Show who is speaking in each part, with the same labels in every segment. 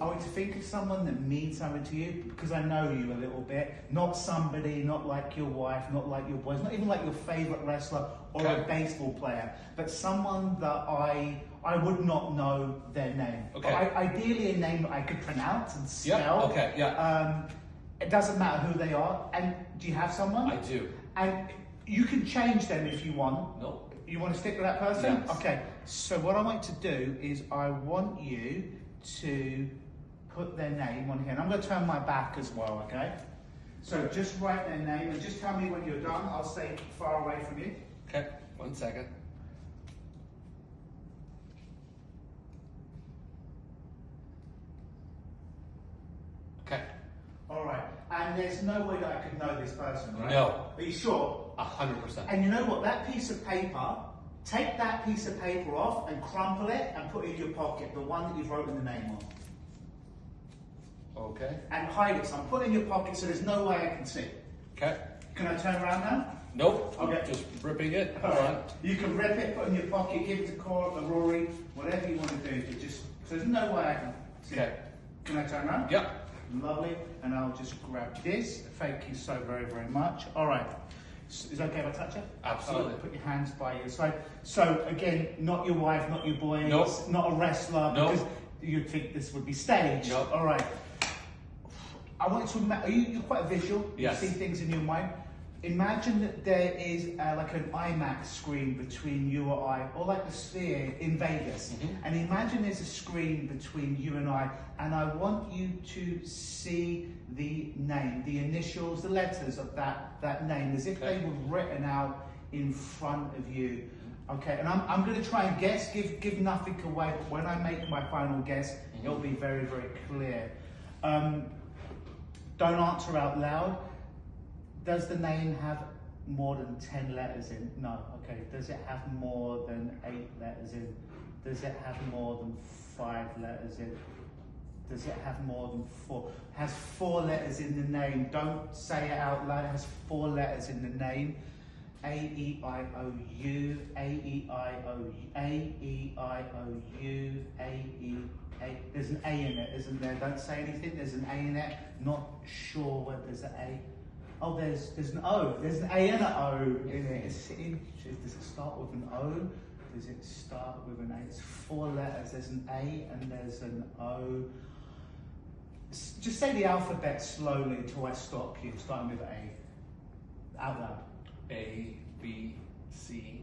Speaker 1: I want you to think of someone that means something to you, because I know you a little bit. Not somebody, not like your wife, not like your boys, not even like your favourite wrestler or a baseball player, but someone that I would not know their name.
Speaker 2: Okay.
Speaker 1: Ideally a name that I could pronounce and spell.
Speaker 2: Yeah. Okay. Yeah.
Speaker 1: It doesn't matter who they are. And do you have someone?
Speaker 2: I do.
Speaker 1: And you can change them if you want.
Speaker 2: No.
Speaker 1: You want to stick with that person?
Speaker 2: Yes.
Speaker 1: Okay. So what I want to do is I want you to put their name on here. And I'm going to turn my back as well, okay? So just write their name and just tell me when you're done. I'll stay far away from you.
Speaker 2: Okay. 1 second. Okay.
Speaker 1: All right. And there's no way that I could know this person, right?
Speaker 2: No.
Speaker 1: Are you sure?
Speaker 2: 100%.
Speaker 1: And you know what? That piece of paper, take that piece of paper off and crumple it and put it in your pocket, the one that you've written the name on.
Speaker 2: Okay.
Speaker 1: And hide it. So I'm putting it in your pocket so there's no way I can see.
Speaker 2: Okay.
Speaker 1: Can I turn around now?
Speaker 2: Nope.
Speaker 1: Okay.
Speaker 2: Just ripping it.
Speaker 1: All right. You can rip it, put it in your pocket, give it to Cora, Rory, whatever you want to do. But just so there's no way I can see.
Speaker 2: Okay.
Speaker 1: Can I turn around?
Speaker 2: Yep.
Speaker 1: Lovely. And I'll just grab this. Thank you so very, very much. All right. Is it okay if I touch it?
Speaker 2: Absolutely.
Speaker 1: Put your hands by your side. So again, not your wife, not your boys,
Speaker 2: Nope.
Speaker 1: not a wrestler,
Speaker 2: Nope.
Speaker 1: because you'd think this would be staged.
Speaker 2: Nope.
Speaker 1: All right. I want you to imagine, you're quite visual,
Speaker 2: Yes.
Speaker 1: you see things in your mind. Imagine that there is like an IMAX screen between you or I, or like the Sphere in Vegas. And imagine there's a screen between you and I want you to see the name, the initials, the letters of that name, as if they were written out in front of you. Okay, and I'm going to try and guess, give nothing away, but when I make my final guess, it'll be very, very clear. Don't answer out loud. Does the name have more than 10 letters in? No. Okay. Does it have more than 8 letters in? Does it have more than 5 letters in? Does it have more than 4? Has 4 letters in the name. Don't say it out loud. It has 4 letters in the name. A-E-I-O-U, A-E-I-O-U, A-E-I-O-U, A-E-A. There's an A in it, isn't there? Don't say anything. There's an A in it. Not sure whether there's an A. Oh, there's an O. There's an A and an O in it. Does it start with an O? Does it start with an A? It's 4 letters. There's an A and there's an O. Just say the alphabet slowly until I stop you, starting with A. Out loud.
Speaker 2: A, B, C,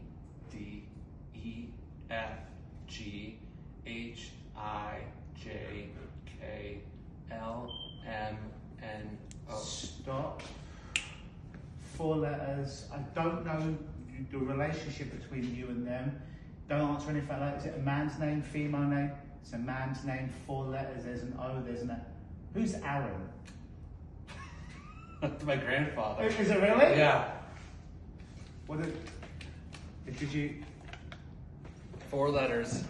Speaker 2: D, E, F, G, H, I, J, K, L, M, N, O.
Speaker 1: Stop. 4 letters. I don't know the relationship between you and them. Don't answer anything like that. Is it a man's name, female name? It's a man's name, 4 letters. There's an O, there's an A. Who's Aaron?
Speaker 2: That's my grandfather.
Speaker 1: Is it really?
Speaker 2: Yeah.
Speaker 1: What did you?
Speaker 2: 4 letters.